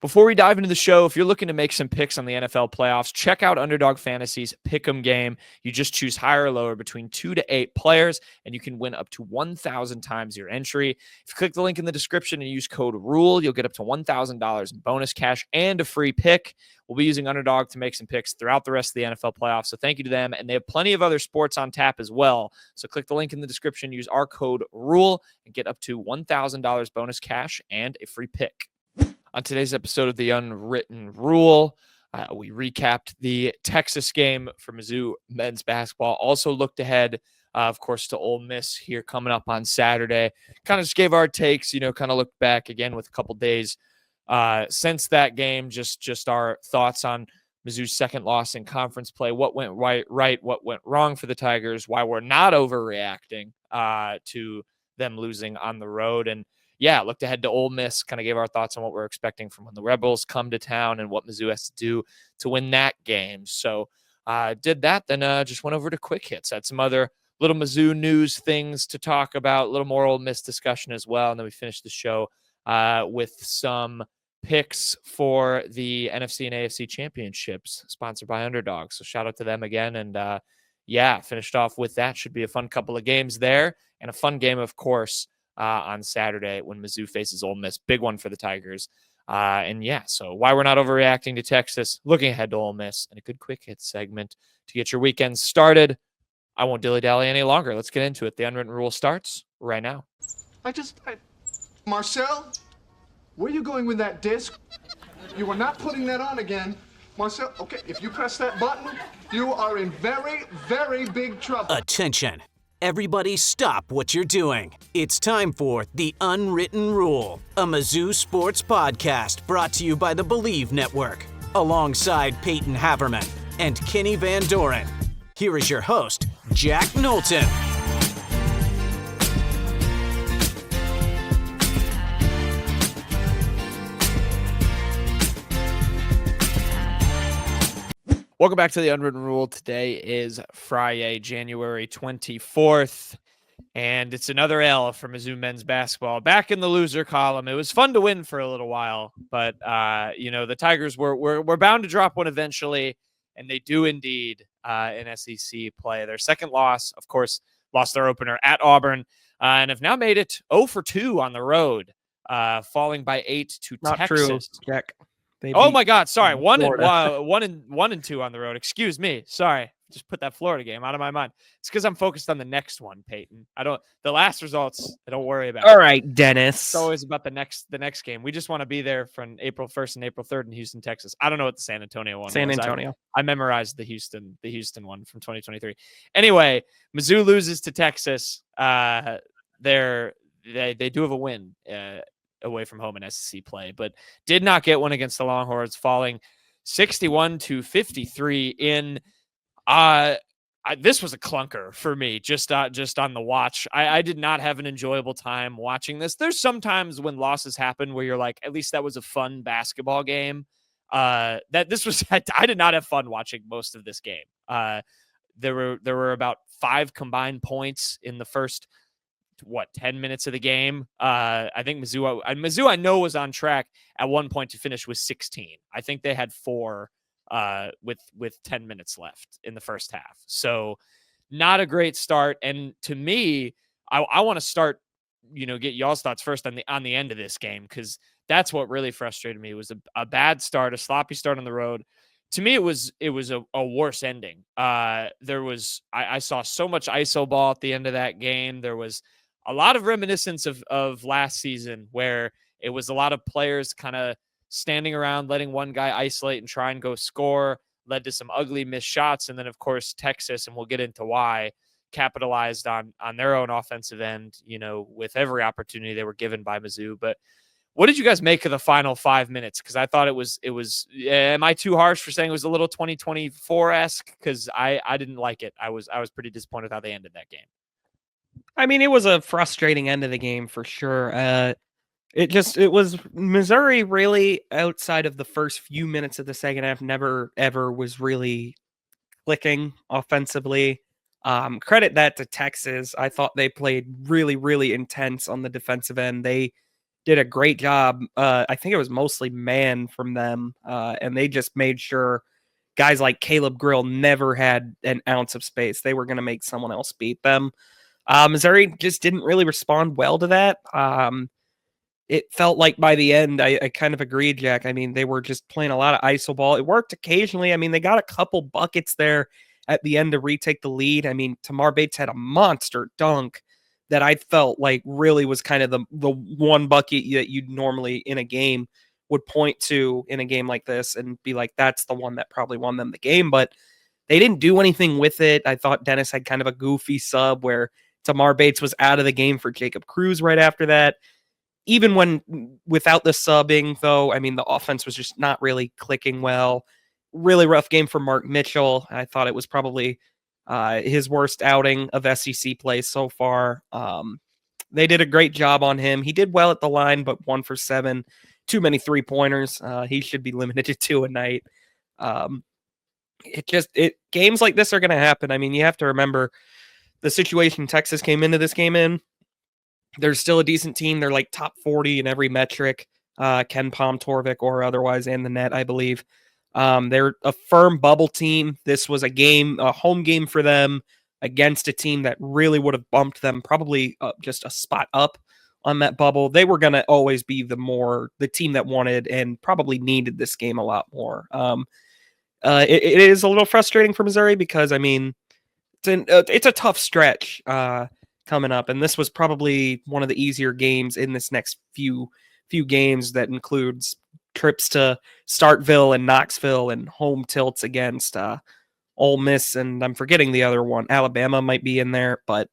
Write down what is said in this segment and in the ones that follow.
Before we dive into the show, if you're looking to make some picks on the NFL playoffs, check out Underdog Fantasy's Pick'em game. You just choose higher or lower between 2 to 8 players, and you can win up to 1,000 times your entry. If you click the link in the description and use code RULE, you'll get up to $1,000 in bonus cash and a free pick. We'll be using Underdog to make some picks throughout the rest of the NFL playoffs, so thank you to them. And they have plenty of other sports on tap as well. So click the link in the description, use our code RULE, and get up to $1,000 bonus cash and a free pick. On today's episode of The Unwritten Rule, we recapped the Texas game for Mizzou men's basketball. Also looked ahead, of course, to Ole Miss here coming up on Saturday. Kind of just gave our takes, kind of looked back again with a couple days since that game, just our thoughts on Mizzou's second loss in conference play, what went right, what went wrong for the Tigers, why we're not overreacting to them losing on the road. And yeah, looked ahead to Ole Miss, kind of gave our thoughts on what we're expecting from when the Rebels come to town and what Mizzou has to do to win that game. So did that, then just went over to quick hits. Had some other little Mizzou news things to talk about, a little more Ole Miss discussion as well. And then we finished the show with some picks for the NFC and AFC championships sponsored by Underdog. So shout out to them again. And finished off with that. Should be a fun couple of games there and a fun game, of course, on Saturday when Mizzou faces Ole Miss. Big one for the Tigers. So why we're not overreacting to Texas, looking ahead to Ole Miss, and a good quick hit segment to get your weekend started. I won't dilly-dally any longer. Let's get into it. The Unwritten Rule starts right now. Marcel, where are you going with that disc? You are not putting that on again. Marcel, okay, if you press that button, you are in very, very big trouble. Attention. Everybody stop what you're doing. It's time for The Unwritten Rule, a Mizzou sports podcast brought to you by the Believe Network, alongside Payton Haverman and Kenny Van Doren. Here is your host, Jack Knowlton. Welcome back to The Unwritten Rule. Today is Friday, January 24th, and it's another L for Mizzou men's basketball. Back in the loser column. It was fun to win for a little while, but, the Tigers were bound to drop one eventually, and they do indeed in SEC play. Their second loss, of course, lost their opener at Auburn, and have now made it 0 for 2 on the road, falling by 8 to Not Texas. true, Jack. Oh my God! Sorry, one Florida. and 2 on the road. Excuse me. Sorry, just put that Florida game out of my mind. It's because I'm focused on the next one, Payton. The last results. I don't worry about. All right, Dennis. It's always about the next game. We just want to be there from April 1st and April 3rd in Houston, Texas. I don't know what the San Antonio one. San was. Antonio. I memorized the Houston one from 2023. Anyway, Mizzou loses to Texas. They do have a win away from home in SEC play, but did not get one against the Longhorns, falling 61 to 53 in this was a clunker for me just on the watch. I did not have an enjoyable time watching this. There's sometimes when losses happen where you're like, at least that was a fun basketball game. I did not have fun watching most of this game. There were about 5 combined points in the first 10 minutes of the game. I think Mizzou I know was on track at one point to finish with 16. I think they had 4 with 10 minutes left in the first half. So not a great start. And to me, I want to start, get y'all's thoughts first on the end of this game, because that's what really frustrated me. It was a bad start, a sloppy start on the road. To me, it was a worse ending. I saw so much ISO ball at the end of that game. There was a lot of reminiscence of last season, where it was a lot of players kind of standing around, letting one guy isolate and try and go score, led to some ugly missed shots. And then, of course, Texas, and we'll get into why, capitalized on their own offensive end, with every opportunity they were given by Mizzou. But what did you guys make of the final 5 minutes? Because I thought it was. Am I too harsh for saying it was a little 2024-esque? Because I didn't like it. I was pretty disappointed how they ended that game. I mean, it was a frustrating end of the game for sure. It was Missouri really, outside of the first few minutes of the second half, never ever was really clicking offensively. Credit that to Texas. I thought they played really, really intense on the defensive end. They did a great job. I think it was mostly man from them, and they just made sure guys like Caleb Grill never had an ounce of space. They were going to make someone else beat them. Missouri just didn't really respond well to that. It felt like by the end, I kind of agreed, Jack. I mean, they were just playing a lot of iso ball. It worked occasionally. I mean, they got a couple buckets there at the end to retake the lead. I mean, Tamar Bates had a monster dunk that I felt like really was kind of the one bucket that you'd normally in a game would point to in a game like this and be like, that's the one that probably won them the game. But they didn't do anything with it. I thought Dennis had kind of a goofy sub where Tamar Bates was out of the game for Jacob Cruz right after that. Even when without the subbing, though, I mean, the offense was just not really clicking well. Really rough game for Mark Mitchell. I thought it was probably his worst outing of SEC play so far. They did a great job on him. He did well at the line, but 1 for 7. Too many 3-pointers. He should be limited to 2 a night. Games like this are going to happen. I mean, you have to remember the situation Texas came into this game in. They're still a decent team. They're like top 40 in every metric, Ken Palm, Torvik, or otherwise in the net, I believe. They're a firm bubble team. This was a home game for them against a team that really would have bumped them probably just a spot up on that bubble. They were going to always be the team that wanted and probably needed this game a lot more. It is a little frustrating for Missouri because, I mean, it's a tough stretch coming up, and this was probably one of the easier games in this next few games that includes trips to Starkville and Knoxville and home tilts against Ole Miss, and I'm forgetting the other one. Alabama might be in there, but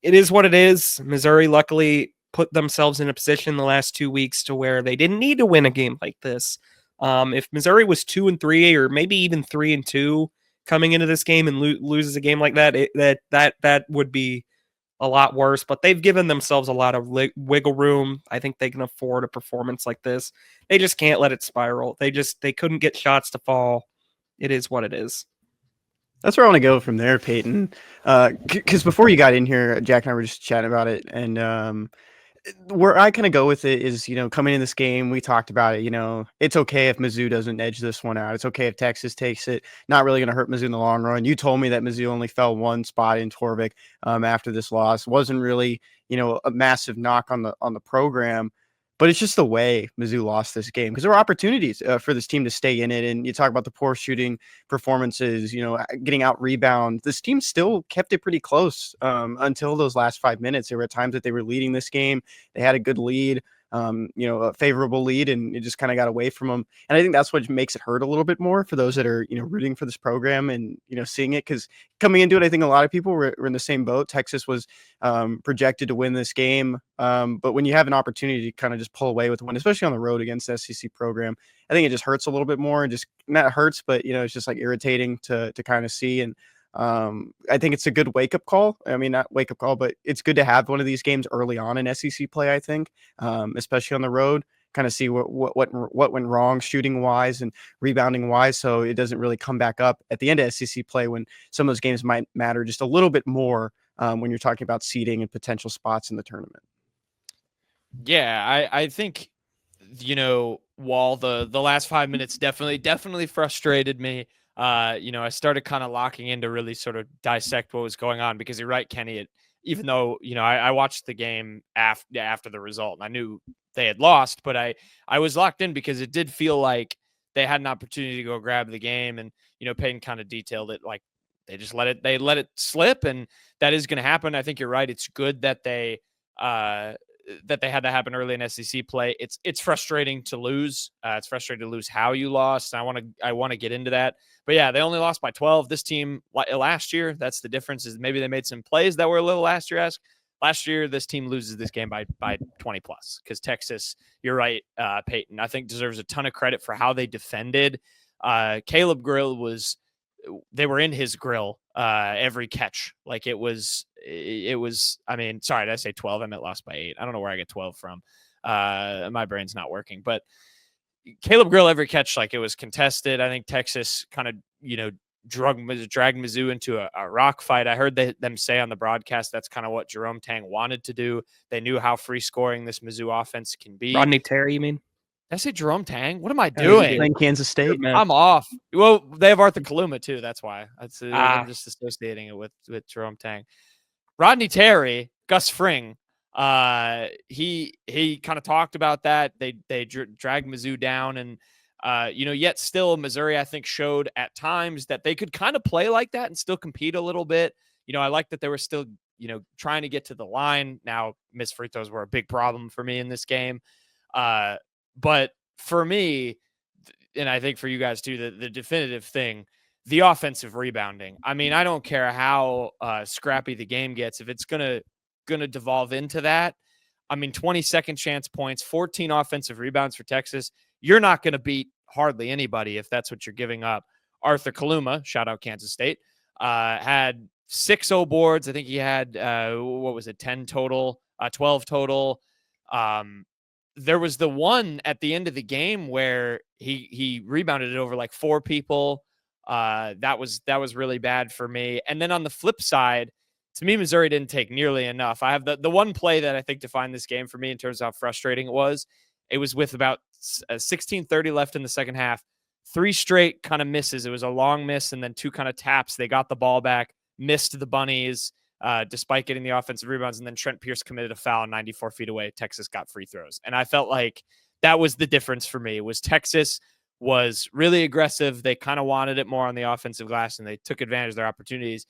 it is what it is. Missouri luckily put themselves in a position the last 2 weeks to where they didn't need to win a game like this. If Missouri was 2-3 or maybe even 3-2 coming into this game and loses a game like that, that would be a lot worse, but they've given themselves a lot of wiggle room. I think they can afford a performance like this. They just can't let it spiral. They couldn't get shots to fall. It is what it is. That's where I want to go from there, Payton. Because before you got in here, Jack and I were just chatting about it, and where I kind of go with it is, coming in this game, we talked about it. It's okay if Mizzou doesn't edge this one out. It's okay if Texas takes it. Not really going to hurt Mizzou in the long run. You told me that Mizzou only fell 1 spot in Torvik after this loss. Wasn't really, a massive knock on the program. But it's just the way Mizzou lost this game because there were opportunities for this team to stay in it. And you talk about the poor shooting performances, getting out rebound. This team still kept it pretty close until those last 5 minutes. There were times that they were leading this game. They had a good lead, a favorable lead, and it just kind of got away from them. And I think that's what makes it hurt a little bit more for those that are, rooting for this program and, seeing it. Because coming into it, I think a lot of people were in the same boat. Texas was projected to win this game. But when you have an opportunity to kind of just pull away with one, especially on the road against the SEC program, I think it just hurts a little bit more. And just not hurts, but, it's just like irritating to kind of see. And I think it's a good wake-up call. I mean, not wake-up call, but it's good to have one of these games early on in SEC play, I think, especially on the road, kind of see what went wrong shooting-wise and rebounding-wise, so it doesn't really come back up at the end of SEC play when some of those games might matter just a little bit more when you're talking about seeding and potential spots in the tournament. Yeah, I think, while the last 5 minutes definitely frustrated me, I started kind of locking in to really sort of dissect what was going on because you're right, Kenny. Even though, I watched the game after the result and I knew they had lost, but I was locked in because it did feel like they had an opportunity to go grab the game. And, Payton kind of detailed it like they just let it slip. And that is going to happen. I think you're right. It's good that they had that happen early in SEC play. It's frustrating to lose. It's frustrating to lose how you lost. I want to get into that. But yeah, they only lost by 12. This team last year, that's the difference, is maybe they made some plays that were a little last year. This team loses this game by 20 plus because Texas, you're right, Payton, I think deserves a ton of credit for how they defended. Caleb Grill they were in his grill every catch. Like it was, I mean, sorry, did I say 12? I meant lost by 8. I don't know where I get 12 from. My brain's not working, but Caleb Grill every catch, like it was contested. I think Texas kind of, dragged Mizzou into a rock fight. I heard them say on the broadcast that's kind of what Jerome Tang wanted to do. They knew how free scoring this Mizzou offense can be. Rodney Terry, you mean? Did I say Jerome Tang? What am I Oh, you doing? Playing Kansas State. I'm off. Well, they have Arthur Kaluma too. That's why. I'm just associating it with Jerome Tang. Rodney Terry, Gus Fring. He kind of talked about that. They dragged Mizzou down, and yet still Missouri, I think, showed at times that they could kind of play like that and still compete a little bit. I like that they were still trying to get to the line. Now, missed free throws were a big problem for me in this game. But for me, and I think for you guys too, the definitive thing, the offensive rebounding. I mean, I don't care how scrappy the game gets. If it's gonna devolve into that, I mean, 20 second chance points, 14 offensive rebounds for Texas. You're not going to beat hardly anybody if that's what you're giving up. Arthur Kaluma, shout out Kansas State, had 6 boards. I think he had 10 total, 12 total. There was the one at the end of the game where he rebounded it over like 4 people. That was really bad for me. And then on the flip side, to me, Missouri didn't take nearly enough. I have the one play that I think defined this game for me in terms of how frustrating it was. It was with about 16:30 left in the second half. 3 straight kind of misses. It was a long miss and then 2 kind of taps. They got the ball back, missed the bunnies, despite getting the offensive rebounds. And then Trent Pierce committed a foul 94 feet away. Texas got free throws. And I felt like that was the difference for me. It was Texas was really aggressive. They kind of wanted it more on the offensive glass, and they took advantage of their opportunities.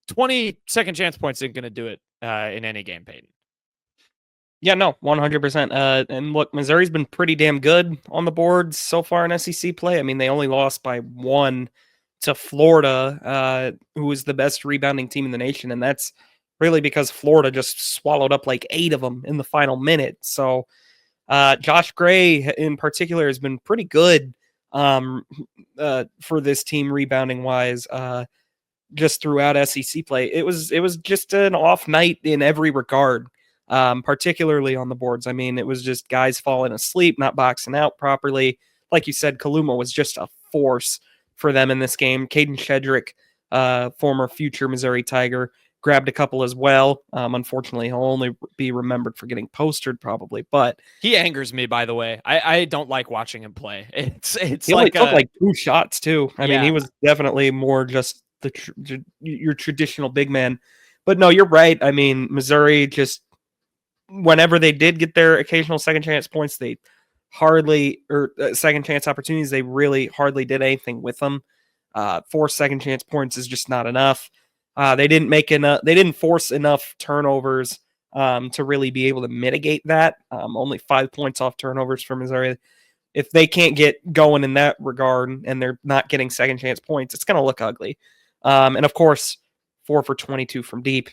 20 second chance points isn't going to do it in any game, Payton. Yeah, no, 100%. And look, Missouri's been pretty damn good on the boards so far in SEC play. I mean, they only lost by 1 to Florida, who is the best rebounding team in the nation. And that's really because Florida just swallowed up like 8 of them in the final minute. So Josh Gray in particular has been pretty good for this team rebounding wise. Just throughout SEC play, it was just an off night in every regard, particularly on the boards. I mean, it was just guys falling asleep, not boxing out properly. Like you said, Kaluma was just a force for them in this game. Caden Shedrick, former future Missouri Tiger, grabbed a couple as well. Unfortunately, he'll only be remembered for getting postered probably, but he angers me, by the way. I don't like watching him play. It's he only took like 2 shots too. I mean, he was definitely more just your traditional big man. But no, you're right. I mean, Missouri just, whenever they did get their occasional second chance points, they hardly, or second chance opportunities, they really hardly did anything with them. 4 second chance points is just not enough. They didn't force enough turnovers to really be able to mitigate that. Only 5 points off turnovers for Missouri. If they can't get going in that regard and they're not getting second chance points, it's going to look ugly. And of course, 4 for 22 from deep.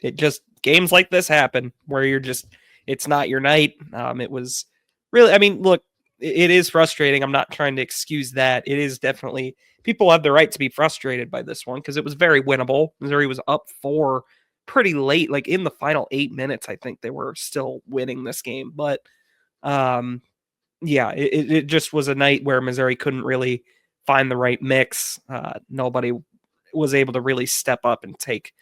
It just, games like this happen where it's not your night. It was really, I mean, look, it is frustrating. I'm not trying to excuse that. It is definitely, people have the right to be frustrated by this one because it was very winnable. Missouri was up 4 pretty late, like in the final 8 minutes. I think they were still winning this game. But yeah, it just was a night where Missouri couldn't really find the right mix. Nobody was able to really step up and take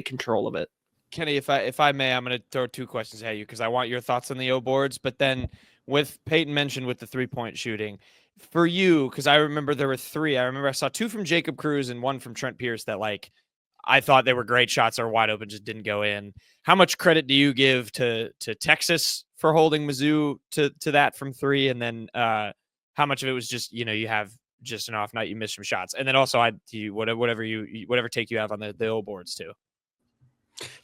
control of it. Kenny, if I may, I'm going to throw 2 questions at you because I want your thoughts on the O boards. But then, with Payton mentioned with the 3-point shooting, for you, because I remember there were 3. I remember I saw 2 from Jacob Cruz and 1 from Trent Pierce that, like, I thought they were great shots or wide open, just didn't go in. How much credit do you give to Texas for holding Mizzou to that from 3? And then how much of it was just, you have just an off night, you missed some shots? And then also whatever take you have on the O boards too.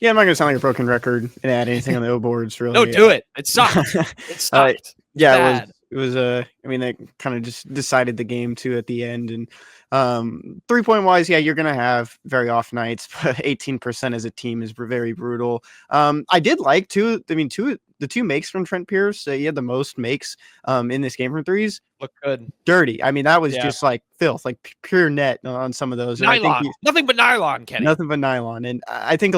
Yeah, I'm not gonna sound like a broken record and add anything on the O boards. Really, no, do it. It sucked. It sucked. Yeah, it was. I mean, they kind of just decided the game too at the end. And 3-point wise, yeah, you're gonna have very off nights, but 18% as a team is very brutal. I did like the 2 makes from Trent Pierce. He had the most makes in this game from threes. Look good. Dirty. I mean, that was just like filth, like pure net on some of those. Nylon. And I think nothing but nylon, Kenny. Nothing but nylon. And I think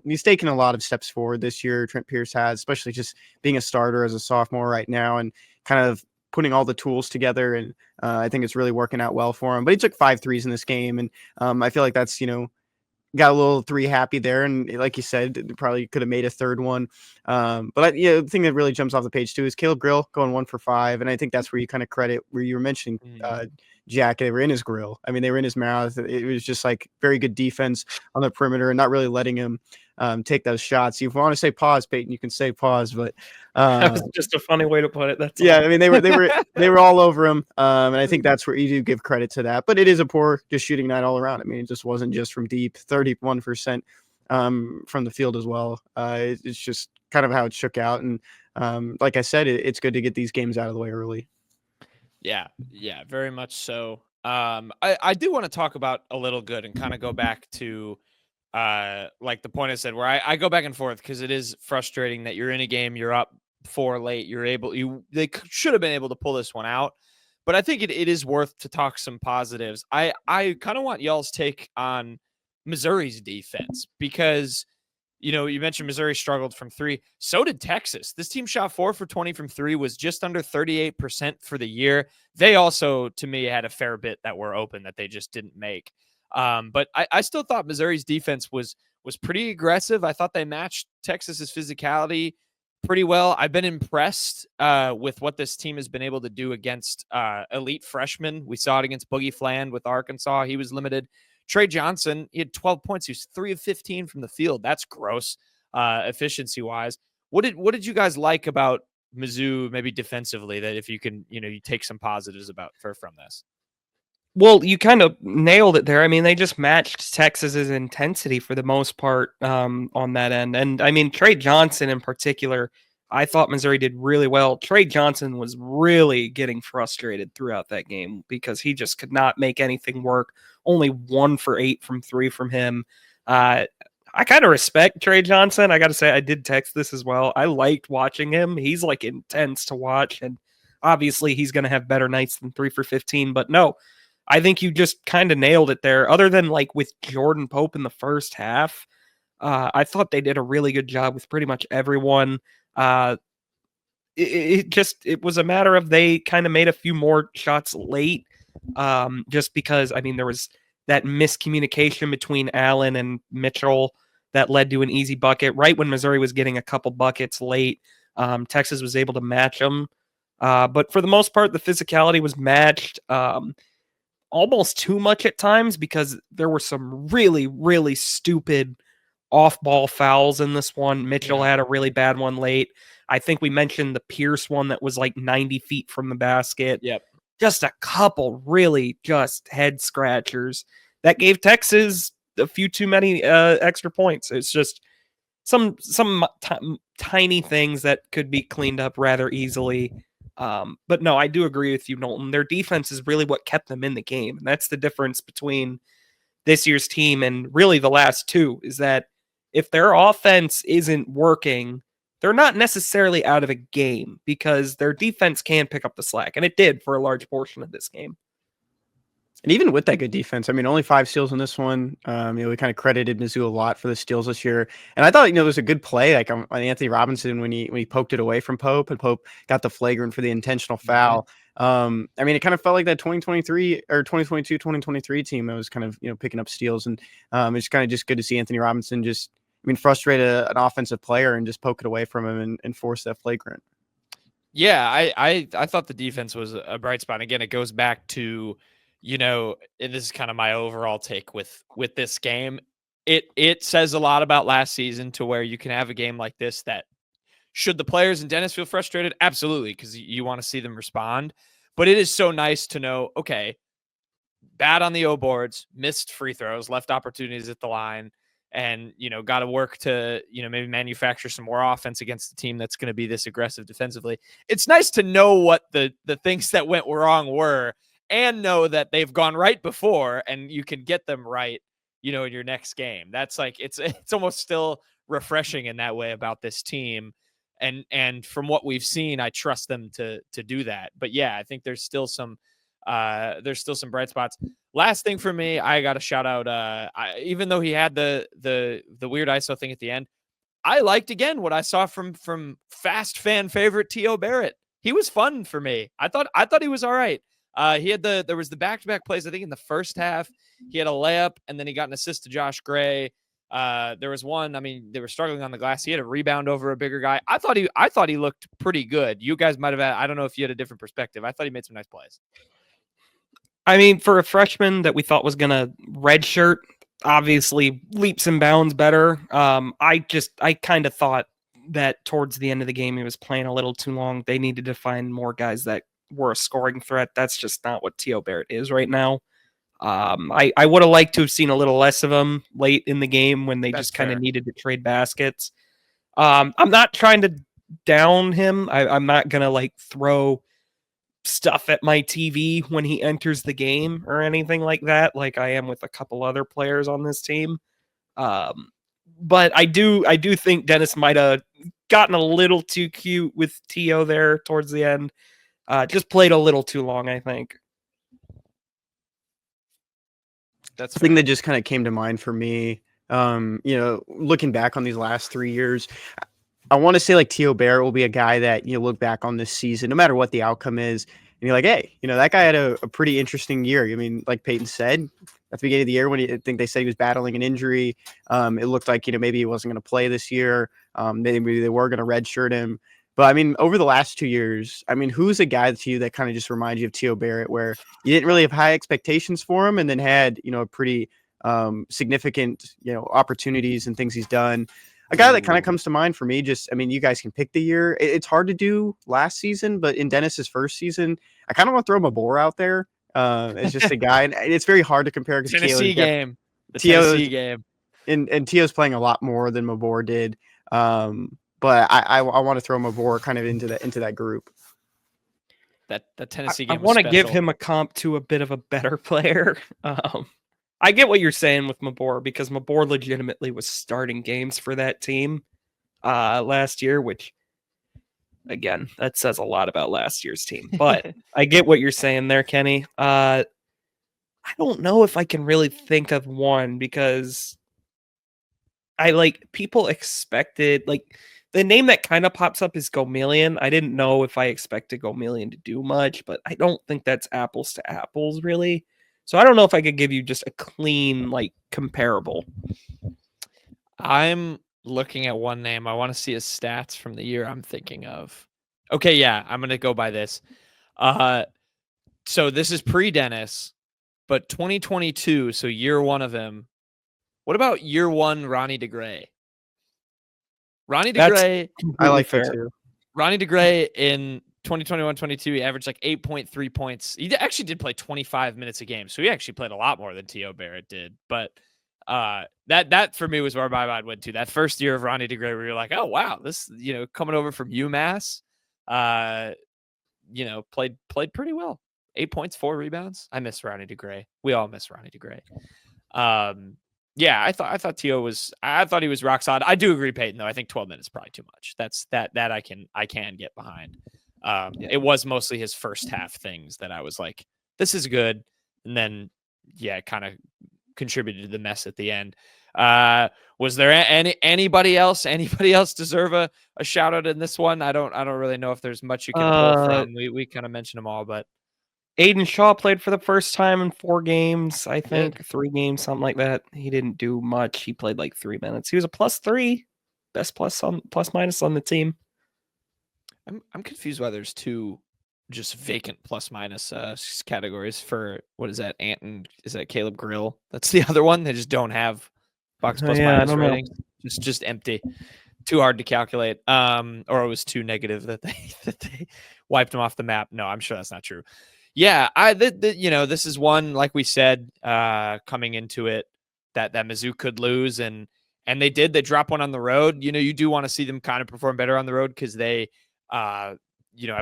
he's taken a lot of steps forward this year. Trent Pierce has, especially just being a starter as a sophomore right now and kind of putting all the tools together, and I think it's really working out well for him. But he took 5 threes in this game, and I feel like that's, got a little 3 happy there, and like you said, probably could have made a third one. But the thing that really jumps off the page too is Caleb Grill going 1 for 5, and I think that's where you kind of credit where you were mentioning Jack. They were in his grill. I mean, they were in his mouth. It was just like very good defense on the perimeter and not really letting him take those shots. If you want to say pause, Payton, you can say pause, but That was just a funny way to put it. That's yeah. all. I mean, they were all over him, and I think that's where you do give credit to that. But it is a poor just shooting night all around. I mean, it just wasn't just from deep, 31% from the field as well. It's just kind of how it shook out, and like I said, it's good to get these games out of the way early. Yeah, very much so. I do want to talk about a little good and kind of go back to like the point I said, where I go back and forth because it is frustrating that you're in a game, you're up 4 late, they should have been able to pull this one out. But I think it is worth to talk some positives. I kind of want y'all's take on Missouri's defense because you mentioned Missouri struggled from 3. So did Texas. This team shot 4 for 20 from 3, was just under 38% for the year. They also, to me, had a fair bit that were open that they just didn't make. But I still thought Missouri's defense was pretty aggressive. I thought they matched Texas's physicality pretty well. I've been impressed with what this team has been able to do against elite freshmen. We saw it against Boogie Fland with Arkansas. He was limited. Trey Johnson, he had 12 points. He was 3 of 15 from the field. That's gross, efficiency-wise. What did you guys like about Mizzou, maybe defensively, that if you can, you take some positives from this? Well, you kind of nailed it there. I mean, they just matched Texas's intensity for the most part on that end. And I mean, Trey Johnson in particular, I thought Missouri did really well. Trey Johnson was really getting frustrated throughout that game because he just could not make anything work. Only 1 for 8 from 3 from him. I kind of respect Trey Johnson. I got to say, I did text this as well. I liked watching him. He's like intense to watch. And obviously he's going to have better nights than 3 for 15. But no, I think you just kind of nailed it there. Other than like with Jordan Pope in the first half, I thought they did a really good job with pretty much everyone. It was a matter of they kind of made a few more shots late, just because, I mean, there was that miscommunication between Allen and Mitchell that led to an easy bucket right when Missouri was getting a couple buckets late. Texas was able to match them. But for the most part, the physicality was matched. Almost too much at times because there were some really, really stupid off-ball fouls in this one. Mitchell had a really bad one late. I think we mentioned the Pierce one that was like 90 feet from the basket. Yep. Just a couple really just head scratchers that gave Texas a few too many extra points. It's just some tiny things that could be cleaned up rather easily. But no, I do agree with you, Knowlton. Their defense is really what kept them in the game. And that's the difference between this year's team and really the last two, is that if their offense isn't working, they're not necessarily out of a game because their defense can pick up the slack. And it did for a large portion of this game. And even with that good defense, I mean, only 5 steals in this one. We kind of credited Mizzou a lot for the steals this year. And I thought, there was a good play like on Anthony Robinson when he poked it away from Pope, and Pope got the flagrant for the intentional foul. I mean, it kind of felt like that 2023 or 2022, 2023 team that was kind of, picking up steals. And it's kind of just good to see Anthony Robinson frustrate an offensive player and just poke it away from him and force that flagrant. Yeah, I thought the defense was a bright spot. Again, it goes back to, and this is kind of my overall take with this game. It says a lot about last season to where you can have a game like this that, should the players and Dennis feel frustrated? Absolutely, because you want to see them respond. But it is so nice to know, okay, bad on the O boards, missed free throws, left opportunities at the line, and, got to work to, maybe manufacture some more offense against the team that's going to be this aggressive defensively. It's nice to know what the things that went wrong were and know that they've gone right before and you can get them right, in your next game. That's like, it's almost still refreshing in that way about this team. And from what we've seen, I trust them to do that. But yeah, I think there's still some bright spots. Last thing for me, I got to shout out, even though he had the weird ISO thing at the end, I liked again what I saw from fast fan favorite T.O. Barrett. he was fun for me. I thought he was all right. There was the back-to-back plays, I think in the first half. He had a layup, and then he got an assist to Josh Gray. There was one, I mean, they were struggling on the glass. He had a rebound over a bigger guy. I thought he looked pretty good. You guys might have had, I don't know if you had a different perspective. I thought he made some nice plays. I mean, for a freshman that we thought was going to redshirt, obviously leaps and bounds better. I kind of thought that towards the end of the game, he was playing a little too long. They needed to find more guys that were a scoring threat. That's just not what T.O. Barrett is right now. I would have liked to have seen a little less of him late in the game when they That's just kind of fair. needed to trade baskets. I'm not trying to down him. I'm not going to like throw stuff at my TV when he enters the game or anything like that, like I am with a couple other players on this team. But I do think Dennis might have gotten a little too cute with T.O. there towards the end. Just played a little too long, I think. That's The thing that just kind of came to mind for me, looking back on these last 3 years, I want to say like T.O. Barrett will be a guy that you look back on this season, no matter what the outcome is, and you're like, hey, that guy had a pretty interesting year. I mean, like Payton said at the beginning of the year, when I think they said he was battling an injury, it looked like maybe he wasn't going to play this year. Maybe they were going to redshirt him. But I mean, over the last 2 years, I mean, who's a guy to you that kind of just reminds you of T.O. Barrett, where you didn't really have high expectations for him, and then had a pretty significant opportunities and things he's done. A guy that kind of comes to mind for me, you guys can pick the year. It's hard to do last season, but in Dennis's first season, I kind of want to throw Mabor out there. It's just a guy, and it's very hard to compare because Tennessee game. The T.O. Tennessee game. And T.O.'s playing a lot more than Mabor did. But I want to throw Mabor kind of into that group. That Tennessee I game. want to give special. him a comp to a bit of a better player. I get what you're saying with Mabor, because Mabor legitimately was starting games for that team last year, which, again, that says a lot about last year's team. But I get what you're saying there, Kenny. I don't know if I can really think of one, because people expected, the name that kind of pops up is Gomillion. I didn't know if I expected Gomillion to do much, but I don't think that's apples to apples, really. So I don't know if I could give you just a clean, comparable. I'm looking at one name. I want to see his stats from the year I'm thinking of. Okay, yeah, I'm going to go by this. So this is pre-Dennis, but 2022, so year one of him. What about year one Ronnie DeGray? Ronnie DeGray. I like that too. Ronnie DeGray in 2021-22, he averaged 8.3 points. He actually did play 25 minutes a game, so he actually played a lot more than T.O. Barrett did. But that for me was where my mind went to. That first year of Ronnie DeGray, where you're like, oh wow, this coming over from UMass, played pretty well. 8 points, 4 rebounds. I miss Ronnie DeGray. We all miss Ronnie DeGray. Yeah, I thought T.O. was. I thought he was rock solid. I do agree, Payton, though. I think 12 minutes is probably too much. That I can get behind. It was mostly his first half things that I was like, this is good, and then it kind of contributed to the mess at the end. Was there anybody else deserve a shout out in this one? I don't really know if there's much you can pull from. We kind of mentioned them all, but Aiden Shaw played for the first time in 4 games, I think. 3 games, something like that. He didn't do much. He played 3 minutes. He was a +3, best plus minus on the team. I'm confused why there's 2 just vacant plus minus categories for, what is that? Is that Caleb Grill? That's the other one. They just don't have box plus minus ratings. Just empty. Too hard to calculate. Or it was too negative that they wiped them off the map. No, I'm sure that's not true. Yeah, this is one, like we said, coming into it, that Mizzou could lose, and they did. They dropped one on the road. You do want to see them kind of perform better on the road, because they, I've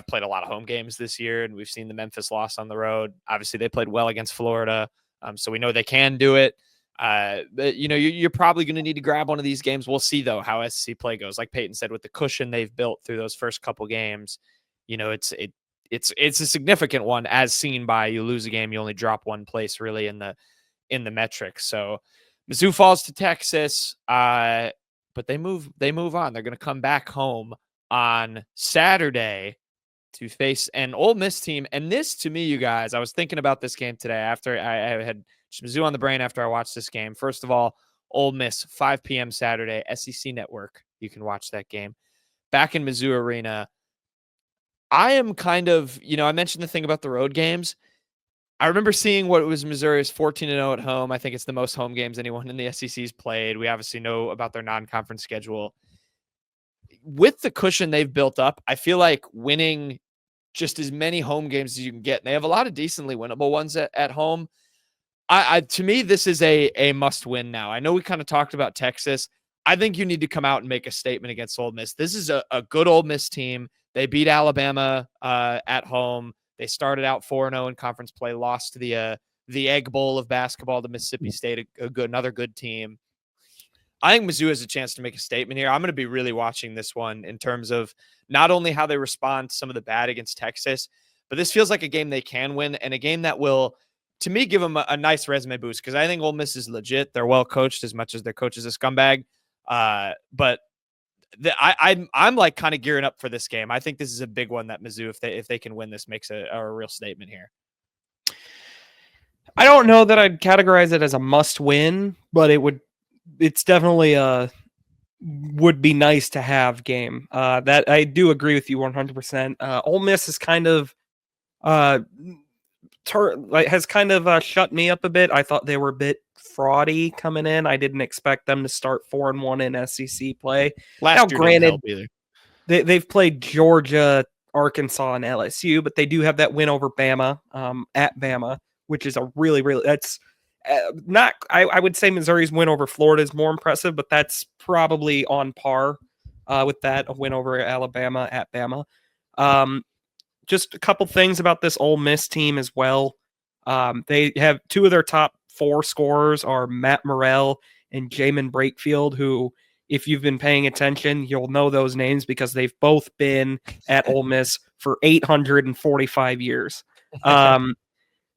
played a lot of home games this year, and we've seen the Memphis loss on the road. Obviously, they played well against Florida, so we know they can do it. But you're probably going to need to grab one of these games. We'll see though how SEC play goes. Like Payton said, with the cushion they've built through those first couple games, it's a significant one, as seen by you lose a game, you only drop one place really in the metrics. So Mizzou falls to Texas, but they move on. They're going to come back home on Saturday to face an Ole Miss team. And this, to me, you guys, I was thinking about this game today after I had Mizzou on the brain after I watched this game. First of all, Ole Miss, 5 p.m. Saturday, SEC Network. You can watch that game. Back in Mizzou Arena, I am kind of, I mentioned the thing about the road games. I remember seeing what was Missouri's 14-0 at home. I think it's the most home games anyone in the SEC's played. We obviously know about their non-conference schedule. With the cushion they've built up, I feel like winning just as many home games as you can get. And they have a lot of decently winnable ones at home. To me, this is a must win now. I know we kind of talked about Texas. I think you need to come out and make a statement against Ole Miss. This is a good Ole Miss team. They beat Alabama at home. They started out 4-0 in conference play, lost to the Egg Bowl of basketball to Mississippi State, another good team. I think Mizzou has a chance to make a statement here. I'm going to be really watching this one in terms of not only how they respond to some of the bad against Texas, but this feels like a game they can win and a game that will, to me, give them a nice resume boost because I think Ole Miss is legit. They're well coached as much as their coach is a scumbag. But I'm like kind of gearing up for this game. I think this is a big one that Mizzou, if they can win this, makes a real statement here. I don't know that I'd categorize it as a must win, but it's definitely would be nice to have game. That I do agree with you 100%. Ole Miss is kind of has kind of shut me up a bit. I thought they were a bit fraudy coming in. I didn't expect them to start 4-1 in SEC play. Last year granted, didn't help either. They've played Georgia, Arkansas, and LSU, but they do have that win over Bama at Bama, which is a really, that's not. I would say Missouri's win over Florida is more impressive, but that's probably on par with that, a win over Alabama at Bama. Just a couple things about this Ole Miss team as well. They have two of their top 4 scorers are Matt Morrell and Jamin Brakefield, who, if you've been paying attention, you'll know those names because they've both been at Ole Miss for 845 years.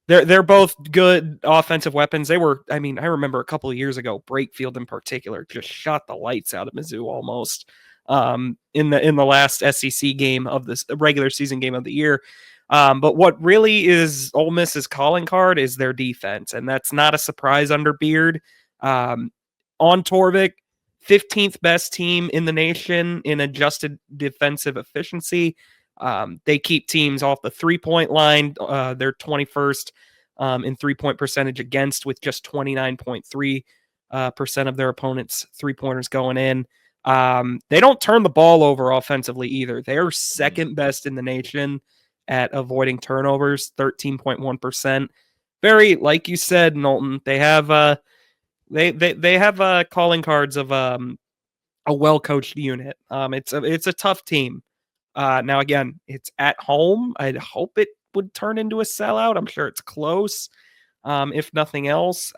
They're both good offensive weapons. They were, I remember a couple of years ago, Brakefield in particular just shot the lights out of Mizzou almost. In the last SEC game of this regular season game of the year. But what really is Ole Miss's calling card is their defense, and that's not a surprise under Beard. On Torvik, 15th best team in the nation in adjusted defensive efficiency. They keep teams off the 3-point line. They're 21st in 3-point percentage against, with just 29.3% of their opponents' 3-pointers going in. They don't turn the ball over offensively either. They're second best in the nation at avoiding turnovers, 13.1%. Very, like you said, Knowlton, they have they have calling cards of a well-coached unit. It's a tough team. Now again, it's at home. I'd hope it would turn into a sellout. I'm sure it's close, if nothing else.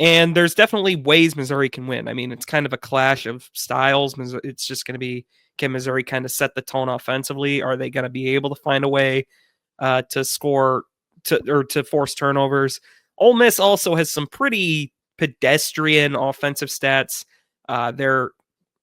And there's definitely ways Missouri can win. It's kind of a clash of styles. It's just going to be, can Missouri kind of set the tone offensively? Are they going to be able to find a way to score to force turnovers? Ole Miss also has some pretty pedestrian offensive stats. They're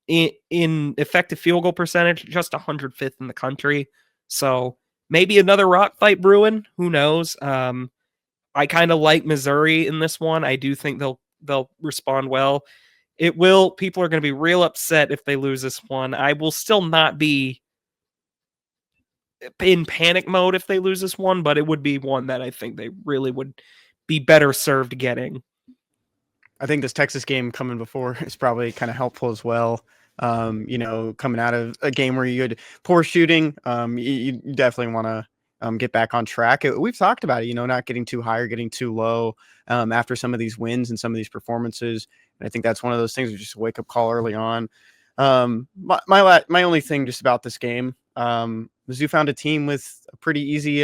in effective field goal percentage, just 105th in the country. So maybe another rock fight brewing. Who knows? I kind of like Missouri in this one. I do think they'll respond well. People are going to be real upset if they lose this one. I will still not be in panic mode if they lose this one, but it would be one that I think they really would be better served getting. I think this Texas game coming before is probably kind of helpful as well. Coming out of a game where you had poor shooting, you definitely want to get back on track. We've talked about it, not getting too high or getting too low after some of these wins and some of these performances. And I think that's one of those things, just a wake up call early on. My only thing just about this game, Mizzou found a team with a pretty easy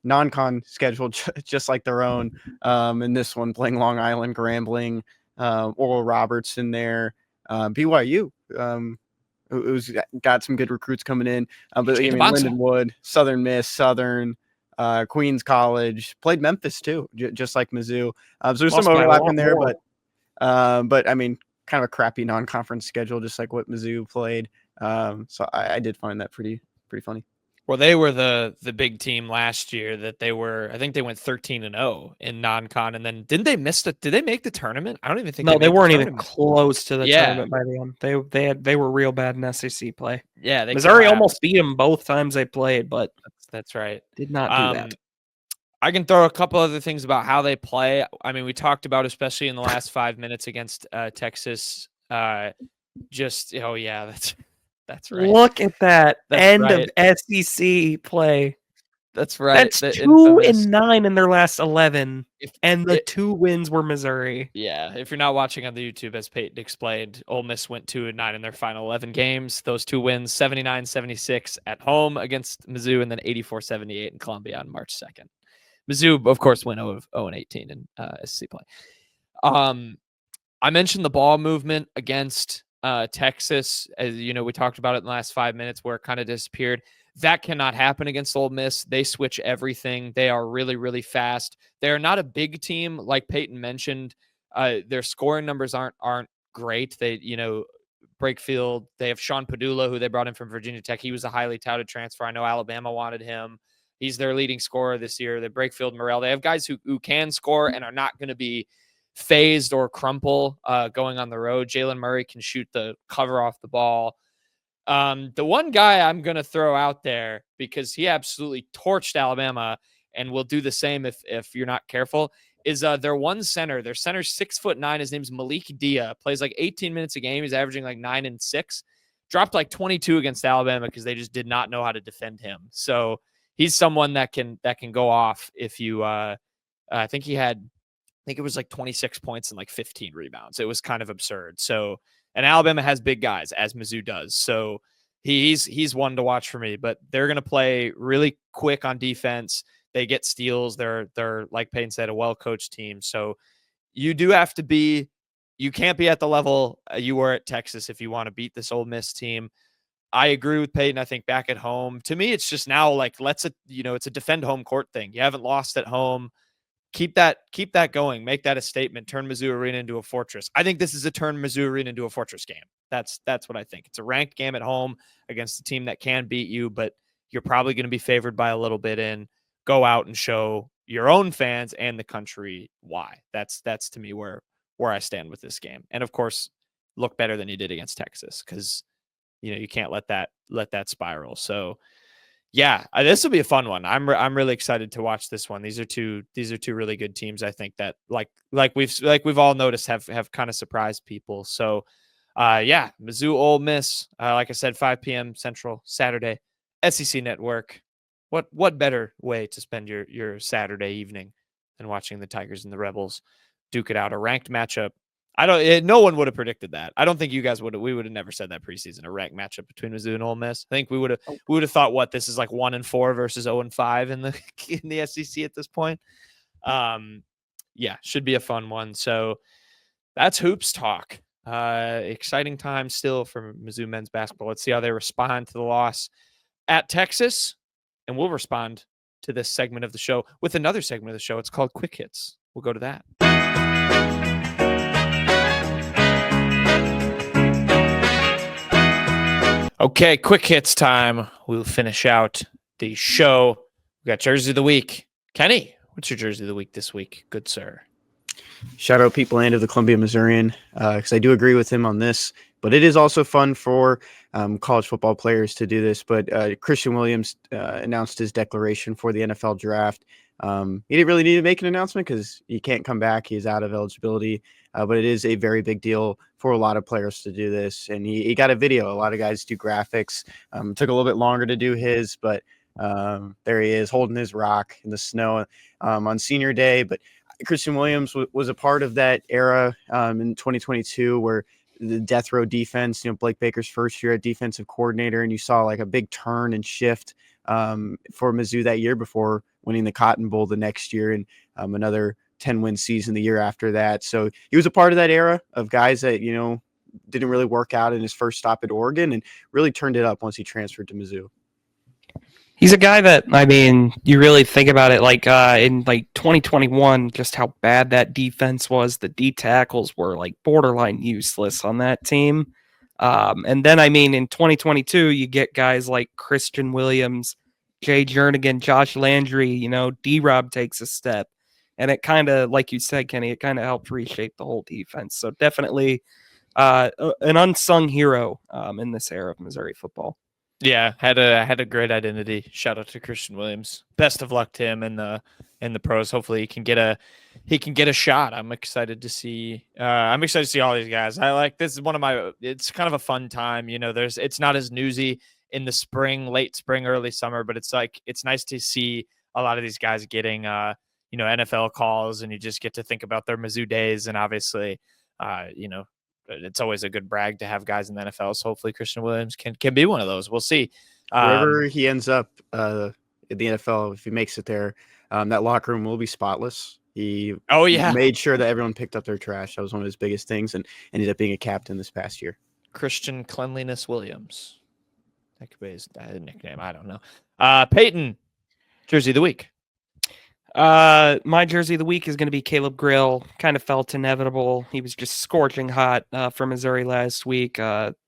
non-con schedule, just like their own. And this one playing Long Island, Grambling, Oral Roberts in there, BYU. Who's got some good recruits coming in. But Lindenwood, Southern Miss, Southern, Queens College, played Memphis too, just like Mizzou. So there's some overlap in there, but kind of a crappy non-conference schedule, just like what Mizzou played. So I did find that pretty funny. Well, they were the big team last year that I think they went 13-0 in non-con, and then did they make the tournament? I don't even think No, they made the weren't even tournament. close to the Yeah. tournament by the end. They were real bad in SEC play. Yeah, they Missouri collapsed. almost beat them both times they played, but That's right. did not do that. I can throw a couple other things about how they play. I mean, we talked about, especially in the last 5 minutes against Texas. Oh yeah, that's right. Look at that That's end right. of SEC play. That's right. That's The 2-9 in their last 11, and the 2 wins were Missouri. Yeah, if you're not watching on the YouTube, as Payton explained, Ole Miss went 2-9 in their final 11 games. Those 2 wins, 79-76 at home against Mizzou, and then 84-78 in Columbia on March 2nd. Mizzou, of course, went 0-18 in SEC play. I mentioned the ball movement against Texas. As you know, we talked about it in the last 5 minutes where it kind of disappeared. That cannot happen against Ole Miss. They switch everything. They are really, really fast. They are not a big team, like Payton mentioned. Their scoring numbers aren't great. They, Brakefield. They have Sean Padula, who they brought in from Virginia Tech. He was a highly touted transfer. I know Alabama wanted him. He's their leading scorer this year. They Brakefield, Morrell. They have guys who can score and are not going to be phased or crumple going on the road. Jalen Murray can shoot the cover off the ball. The one guy I'm going to throw out there, because he absolutely torched Alabama and will do the same if you're not careful, is their one center. Their center's 6'9". His name's Malik Dia. Plays like 18 minutes a game. He's averaging like 9 and 6. Dropped like 22 against Alabama because they just did not know how to defend him. So he's someone that can go off if you. I think it was like 26 points and like 15 rebounds. It was kind of absurd. So, and Alabama has big guys, as Mizzou does. So he's one to watch for me. But they're going to play really quick on defense. They get steals. They're like Payton said, a well-coached team. So you can't be at the level you were at Texas if you want to beat this Ole Miss team. I agree with Payton. I think back at home, to me, it's just now like, it's a defend home court thing. You haven't lost at home. Keep that going. Make that a statement. Turn Mizzou Arena into a fortress. I think this is a turn Mizzou Arena into a fortress game. That's what I think. It's a ranked game at home against a team that can beat you, but you're probably going to be favored by a little bit in. Go out and show your own fans and the country why. That's to me where I stand with this game. And of course, look better than you did against Texas, because you can't let that spiral. So yeah, this will be a fun one. I'm really excited to watch this one. These are two really good teams. I think that like we've all noticed have kind of surprised people. So Mizzou Ole Miss. Like I said, 5 p.m. Central Saturday, SEC Network. What better way to spend your Saturday evening than watching the Tigers and the Rebels duke it out? A ranked matchup. No one would have predicted that. I don't think you guys would have. We would have never said that preseason, a ranked matchup between Mizzou and Ole Miss. I think we would have thought, this is like 1-4 versus 0-5 in the SEC at this point. Should be a fun one. So that's hoops talk. Exciting time still for Mizzou men's basketball. Let's see how they respond to the loss at Texas, and we'll respond to this segment of the show with another segment of the show. It's called Quick Hits. We'll go to that. Okay, quick hits time. We'll finish out the show. We got Jersey of the Week. Kenny, what's your Jersey of the Week this week? Good sir. Shout out Pete Bland of the Columbia Missourian, because I do agree with him on this. But it is also fun for college football players to do this. But Christian Williams announced his declaration for the NFL draft. He didn't really need to make an announcement because he can't come back. He's out of eligibility. But it is a very big deal for a lot of players to do this. And he got a video. A lot of guys do graphics. Took a little bit longer to do his, but there he is holding his rock in the snow on senior day. But Christian Williams was a part of that era in 2022 where the death row defense, Blake Baker's first year at defensive coordinator, and you saw like a big turn and shift for Mizzou that year before winning the Cotton Bowl the next year, and another 10-win season the year after that. So he was a part of that era of guys that, didn't really work out in his first stop at Oregon and really turned it up once he transferred to Mizzou. He's a guy that, you really think about it, in 2021, just how bad that defense was. The D tackles were borderline useless on that team. And then, in 2022, you get guys like Christian Williams Jay Jernigan, Josh Landry, D-Rob takes a step. And it kind of, like you said, Kenny, it kind of helped reshape the whole defense. So definitely an unsung hero in this era of Missouri football. Yeah, had a great identity. Shout out to Christian Williams. Best of luck to him in the pros. Hopefully he can get a shot. I'm excited to see all these guys. I like this is it's kind of a fun time. It's not as newsy in the spring, late spring, early summer, but it's nice to see a lot of these guys getting NFL calls, and you just get to think about their Mizzou days, and obviously it's always a good brag to have guys in the NFL. So hopefully Christian Williams can be one of those. We'll see. Wherever he ends up in the NFL, if he makes it there, that locker room will be spotless. He made sure that everyone picked up their trash. That was one of his biggest things, and ended up being a captain this past year. Christian Cleanliness Williams. That could be his nickname. I don't know. Payton, Jersey of the Week. My Jersey of the Week is going to be Caleb Grill. Kind of felt inevitable. He was just scorching hot for Missouri last week.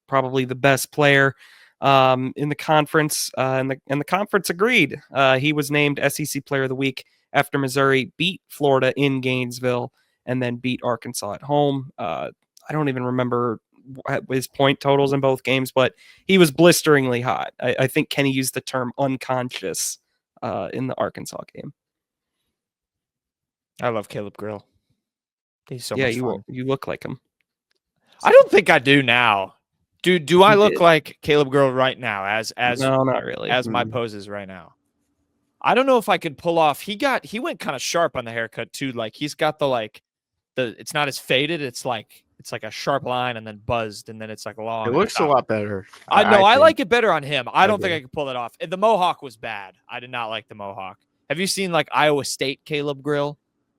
Probably the best player in the conference, and the conference agreed. He was named SEC Player of the Week after Missouri beat Florida in Gainesville and then beat Arkansas at home. I don't even remember his point totals in both games, but he was blisteringly hot. I think Kenny used the term unconscious in the Arkansas game. I love Caleb Grill. He's so much fun. You look like him. I don't think I do now. Do I look like Caleb Grill right now? As no, not really. As my poses right now. I don't know if I could pull off. He went kind of sharp on the haircut too. Like he's got it's not as faded. It's like a sharp line and then buzzed and then it's like long. It looks a lot better. I like it better on him. I don't think I could pull it off. The Mohawk was bad. I did not like the Mohawk. Have you seen like Iowa State Caleb Grill?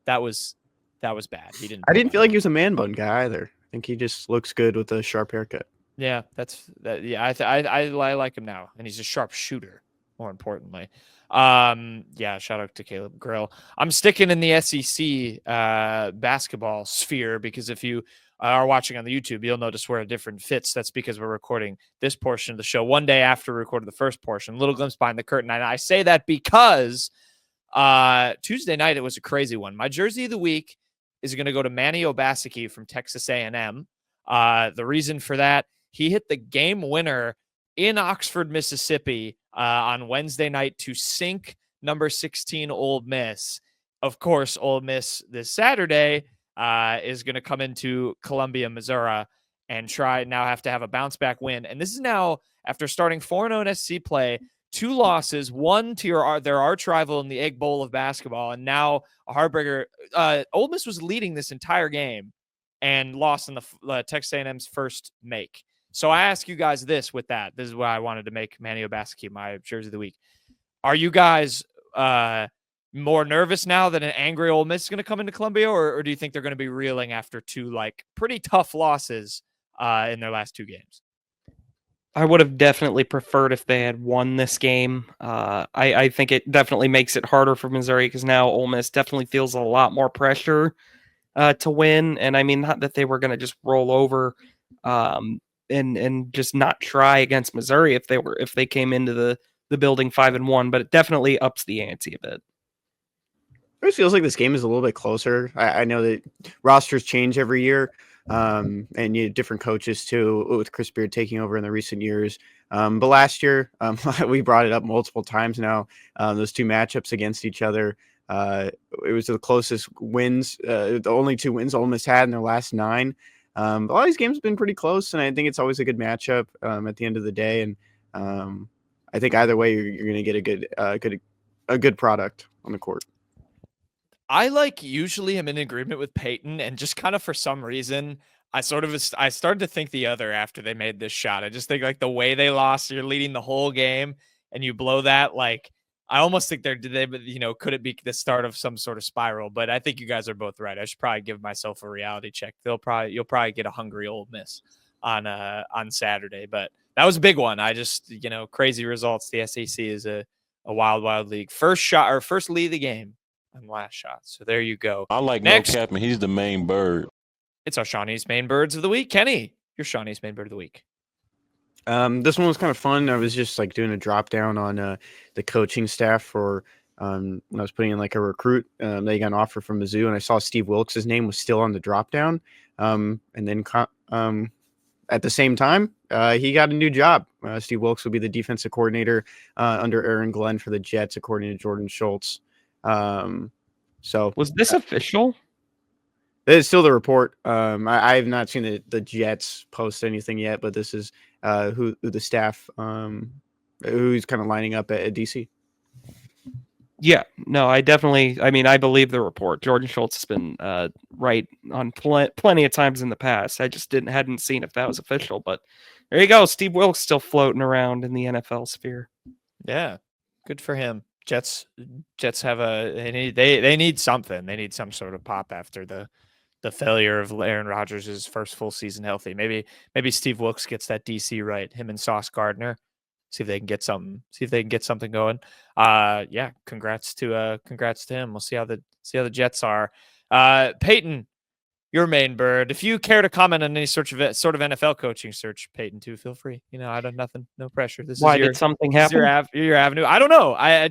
That was bad. I didn't feel like he was a man bun guy either. I think he just looks good with a sharp haircut. Yeah, I like him now, and he's a sharp shooter. More importantly, shout out to Caleb Grill. I'm sticking in the SEC basketball sphere because if you are watching on the YouTube, you'll notice where a different fits. That's because we're recording this portion of the show one day after we recorded the first portion. Little glimpse behind the curtain, and I say that because Tuesday night it was a crazy one. My Jersey of the Week is going to go to Manny Obaseki from Texas A&M. The reason for that, he hit the game winner in Oxford, Mississippi on Wednesday night to sink number 16 Ole Miss. Of course, Ole Miss this Saturday is going to come into Columbia, Missouri, and have to have a bounce back win. And this is now after starting 4-0 in SEC play, 2 losses, one to their arch rival in the Egg Bowl of basketball, and now a heartbreaker. Ole Miss was leading this entire game and lost in the Texas A&M's first make. So I ask you guys this with that. This is why I wanted to make Manny Obaseki my Jersey of the Week. Are you guys more nervous now that an angry Ole Miss is going to come into Columbia, or do you think they're going to be reeling after 2 pretty tough losses in their last 2 games? I would have definitely preferred if they had won this game. I think it definitely makes it harder for Missouri because now Ole Miss definitely feels a lot more pressure to win. And I mean, not that they were going to just roll over and just not try against Missouri if they came into the building 5-1, but it definitely ups the ante a bit. It feels like this game is a little bit closer. I know that rosters change every year. And you have different coaches too, with Chris Beard taking over in the recent years. But last year, we brought it up multiple times now. Those 2 matchups against each other. It was the closest wins, the only 2 wins Ole Miss had in their last 9. A lot of these games have been pretty close, and I think it's always a good matchup at the end of the day. And I think either way, you're going to get a good product on the court. I usually am in agreement with Payton, and just kind of for some reason, I started to think the other after they made this shot. I just think the way they lost, you're leading the whole game and you blow that. I almost think could it be the start of some sort of spiral? But I think you guys are both right. I should probably give myself a reality check. You'll probably get a hungry Ole Miss on Saturday, but that was a big one. I just, crazy results. The SEC is a wild league. First lead of the game. And last shot. So there you go. I like Next. No Captain. He's the main bird. It's our Shawnee's Main Birds of the Week. Kenny, your Shawnee's Main Bird of the Week. This one was kind of fun. I was just like doing a drop down on the coaching staff for when I was putting in like a recruit. They got an offer from Mizzou, and I saw Steve Wilkes' name was still on the drop down. And then at the same time, he got a new job. Steve Wilkes will be the defensive coordinator under Aaron Glenn for the Jets, according to Jordan Schultz. So Was this official? it's still the report. I have not seen the Jets post anything yet, but this is who the staff who's kind of lining up at DC. Yeah, no, I mean, I believe the report. Jordan Schultz has been right on plenty of times in the past. I just hadn't seen if that was official, but there you go. Steve Wilkes still floating around in the NFL sphere. Yeah, good for him. Jets have they need something. They need some sort of pop after the failure of Aaron Rodgers' first full season healthy. Maybe Steve Wilkes gets that DC right. Him and Sauce Gardner. See if they can get something. See if they can get something going. Yeah, congrats to him. We'll see how the Jets are. Payton, your main bird. If you care to comment on any sort of NFL coaching search, Payton, too, feel free. I don't nothing, no pressure. Why did something happen? Your avenue. I don't know. I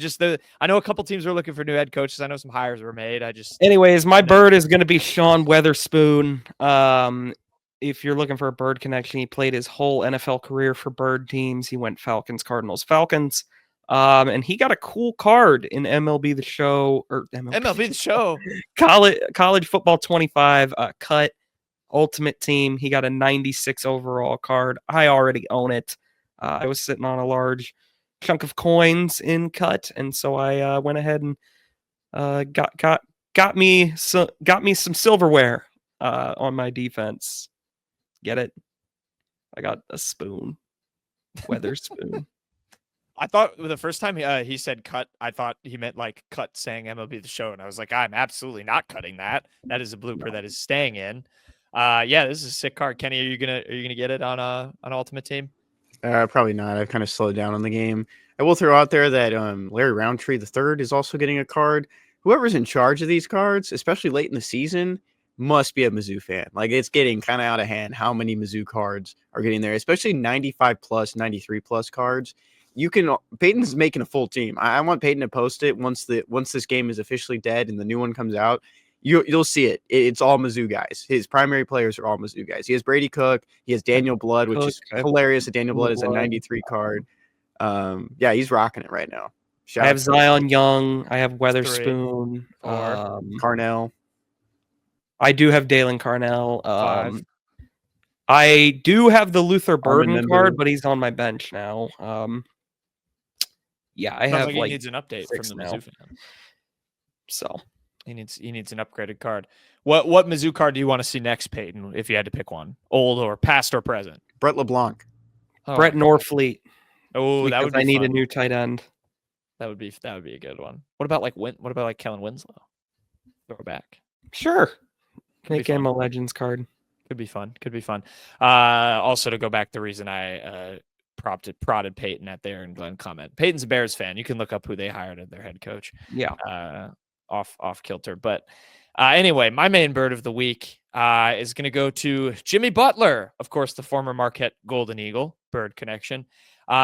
know a couple teams are looking for new head coaches. I know some hires were made. Anyways, my bird is going to be Sean Weatherspoon. If you're looking for a bird connection, he played his whole NFL career for bird teams. He went Falcons, Cardinals, Falcons. And he got a cool card in MLB The Show or MLB The Show. College Football 25 cut Ultimate Team. He got a 96 overall card. I already own it. I was sitting on a large chunk of coins in cut, and so I went ahead and got me some silverware on my defense. Get it? I got a spoon. Weather spoon. I thought the first time he said cut, I thought he meant like cut saying MLB The Show. And I was like, I'm absolutely not cutting that. That is a blooper that is staying in. Yeah, this is a sick card. Kenny, are you gonna get it on an Ultimate Team? Probably not. I've kind of slowed down on the game. I will throw out there that Larry Roundtree III is also getting a card. Whoever's in charge of these cards, especially late in the season, must be a Mizzou fan. Like, it's getting kind of out of hand how many Mizzou cards are getting there, especially 95 plus, 93 plus cards. Peyton's making a full team. I want Peyton to post it once this game is officially dead and the new one comes out. You'll see it. It's all Mizzou guys. His primary players are all Mizzou guys. He has Brady Cook. He has Daniel Blood, which is hilarious. That Daniel Blood is a 93 card. Yeah, he's rocking it right now. I have Zion Young. I have Weatherspoon. Carnell. I do have Dalen Carnell. I do have the Luther Burden card, but he's on my bench now. Yeah, I have he needs an update from the Mizzou fan. So he needs an upgraded card. What Mizzou card do you want to see next, Peyton? If you had to pick one, old or past or present? Brett LeBlanc. Brett Norfleet. Oh, that would be I need fun. a new tight end. That would be a good one. What about Kellen Winslow? Throw it back. Sure. Make him a Legends card. Could be fun. Also, to go back, the reason I prodded Peyton at there and Glenn comment. Peyton's a Bears fan. You can look up who they hired as their head coach. Yeah. Off kilter. But anyway, my main bird of the week is going to go to Jimmy Butler, of course, the former Marquette Golden Eagle, bird connection.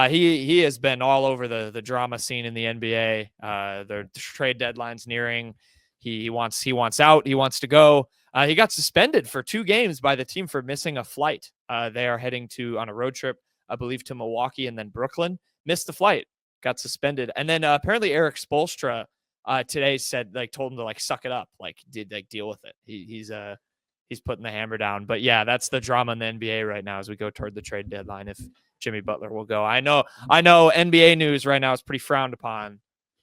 He has been all over the drama scene in the NBA. The trade deadline's nearing. He wants out. He wants to go. He got suspended for 2 games by the team for missing a flight. They are heading on a road trip, I believe, to Milwaukee and then Brooklyn. Missed the flight, got suspended. And then apparently Eric Spoelstra today told him to suck it up, deal with it. He's putting the hammer down. But yeah, that's the drama in the NBA right now as we go toward the trade deadline. If Jimmy Butler will go, I know NBA news right now is pretty frowned upon,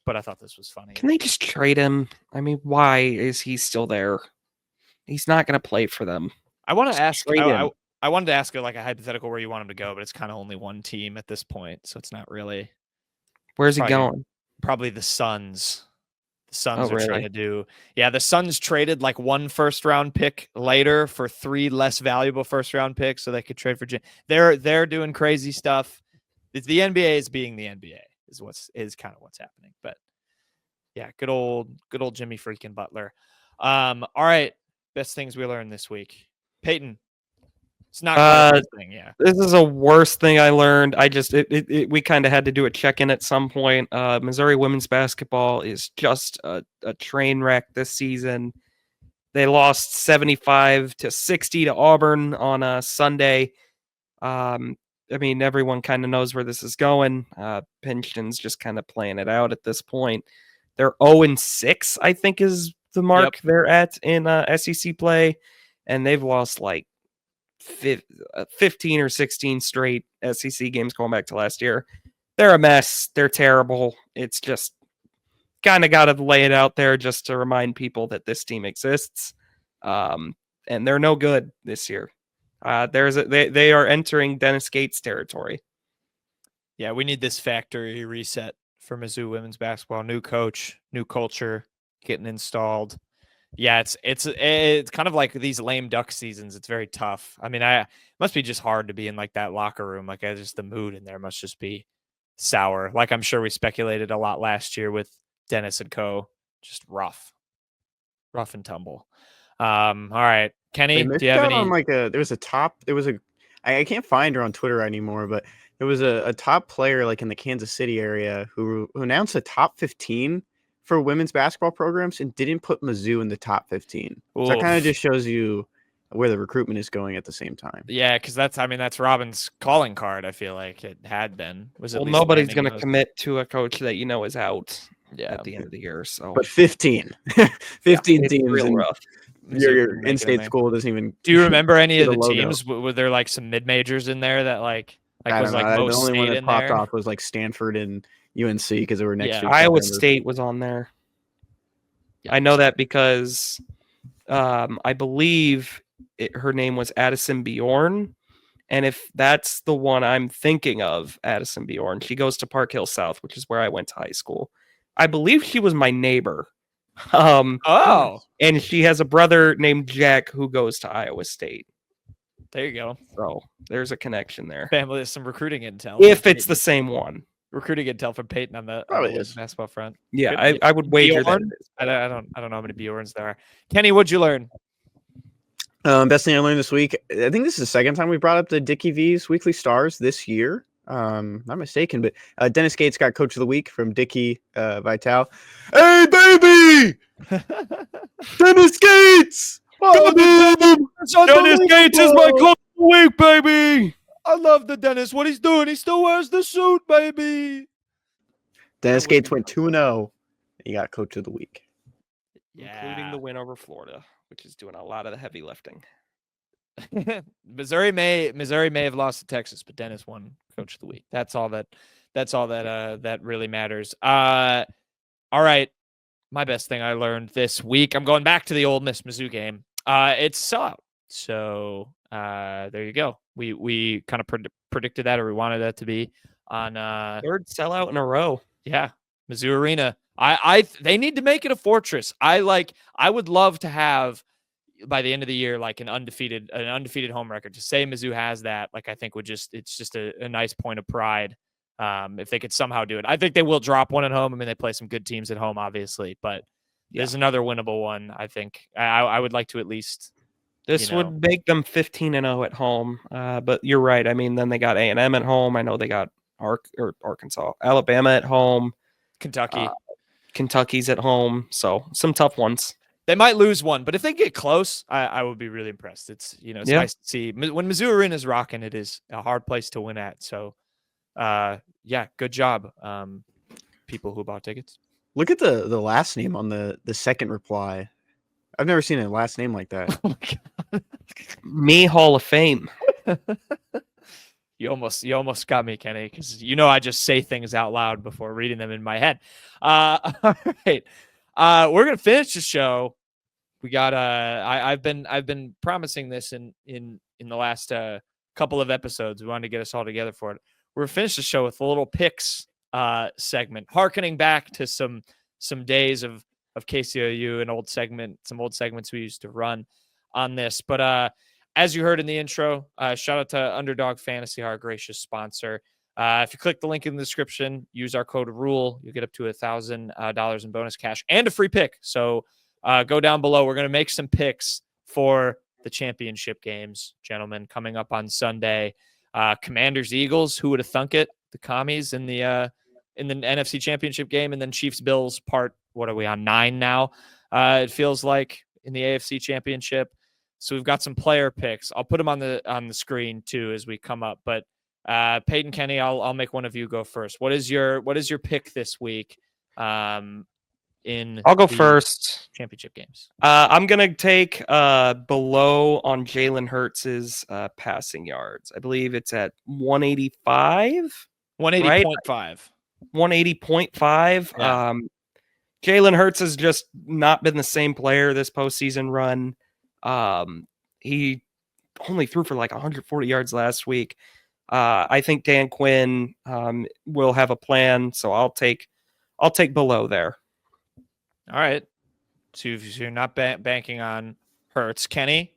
but I thought this was funny. Can they just trade him? I mean, why is he still there? He's not going to play for them. I want to ask. I wanted to ask a hypothetical where you want him to go, but it's kind of only one team at this point, so it's not really. Where's he going? Probably the Suns. The Suns are really? trying to do. Yeah, the Suns traded 1 first-round pick later for 3 less valuable first-round picks, so they could trade for. They're doing crazy stuff. The NBA is being the NBA is kind of what's happening. But yeah, good old Jimmy freaking Butler. All right. Best things we learned this week. Peyton, It's not quite a thing, yeah. This is a worse thing I learned. We kind of had to do a check-in at some point. Missouri women's basketball is just a train wreck this season. They lost 75-60 to Auburn on a Sunday. I mean, everyone kind of knows where this is going. Princeton's just kind of playing it out at this point. They're 0-6, I think, is the mark they're at in SEC play, and they've lost like 15 or 16 straight SEC games going back to last year. They're a mess. They're terrible. It's just kind of got to lay it out there just to remind people that this team exists. And they're no good this year. They are entering Dennis Gates territory. Yeah, we need this factory reset for Mizzou women's basketball. New coach, new culture getting installed. Yeah, it's kind of like these lame duck seasons. It's very tough. I mean, it must be just hard to be in like that locker room. Like, just the mood in there must just be sour. Like, I'm sure we speculated a lot last year with Dennis and co. Just rough and tumble. All right, Kenny, do you have any? On like I can't find her on Twitter anymore, but there was a top player like in the Kansas City area who announced a top 15 for women's basketball programs and didn't put Mizzou in the top 15. So that kind of just shows you where the recruitment is going at the same time. Yeah, because that's Robin's calling card. I feel like it had been. Nobody's going to commit to a coach that is out at the end of the year. So, but 15 teams, real rough. Your in-state school doesn't even. Do you remember any of the teams? Were there like some mid-majors in there that like was like most the only one that popped there? Off was like Stanford and UNC because they were next to Iowa State was on there. Yeah. I know that because I believe her name was Addison Bjorn. And if that's the one I'm thinking of, Addison Bjorn, she goes to Park Hill South, which is where I went to high school. I believe she was my neighbor. And she has a brother named Jack who goes to Iowa State. There you go. So there's a connection there. Family, there's some recruiting intel. If it's the same one. Recruiting intel from Payton on the basketball front. Yeah, I would wager that. I don't know how many Bjorns there are. Kenny, what'd you learn? Best thing I learned this week. I think this is the second time we brought up the Dickie V's Weekly Stars this year. Not mistaken, but Dennis Gates got Coach of the Week from Dickie Vitale. Hey, baby! Dennis Gates! Dennis Gates is my Coach of the Week, baby! I love the Dennis. What he's doing, he still wears the suit, baby. Dennis Gates went 2-0. He got Coach of the Week. Including the win over Florida, which is doing a lot of the heavy lifting. Missouri may have lost to Texas, but Dennis won Coach of the Week. That's all that really matters. All right. My best thing I learned this week. I'm going back to the Ole Miss Mizzou game. It's sellout. So there you go. We kind of predicted that, or we wanted that to be on third sellout in a row. Yeah, Mizzou Arena. They need to make it a fortress. I would love to have by the end of the year like an undefeated home record. To say Mizzou has that, like I think it's just a nice point of pride. If they could somehow do it. I think they will drop one at home. I mean, they play some good teams at home, obviously, but there's another winnable one. I think I would like to at least. This would make them 15-0 at home. But you're right. I mean, then they got A&M at home. I know they got Arkansas, Alabama at home, Kentucky. Kentucky's at home. So some tough ones. They might lose one, but if they get close, I would be really impressed. It's nice to see when Mizzou Arena is rocking. It is a hard place to win at. So, good job, people who bought tickets. Look at the last name on the second reply. I've never seen a last name like that. Oh my God. Me Hall of Fame. You almost got me, Kenny, because I just say things out loud before reading them in my head. All right. We're gonna finish the show. We got I've been promising this in the last couple of episodes. We wanted to get us all together for it. We're gonna finish the show with a little picks segment, harkening back to some days of KCOU, some old segments we used to run on this. But as you heard in the intro, shout out to Underdog Fantasy, our gracious sponsor. If you click the link in the description, use our code RULE, you'll get up to $1,000 in bonus cash and a free pick. So go down below. We're going to make some picks for the championship games, gentlemen, coming up on Sunday. Commanders Eagles, who would have thunk it? The commies in the NFC Championship game, and then Chiefs Bills what are we on 9 now? It feels like in the AFC Championship. So we've got some player picks. I'll put them on the screen too as we come up. But Payton, Kenny, I'll make one of you go first. What is your pick this week? I'll go first. Championship games. I'm gonna take below on Jalen Hurts' passing yards. I believe it's at 185. 180.5. Right? 180.5. Yeah. Jalen Hurts has just not been the same player this postseason run. He only threw for like 140 yards last week. I think Dan Quinn will have a plan, so I'll take below there. All right. So you're not banking on Hurts. Kenny,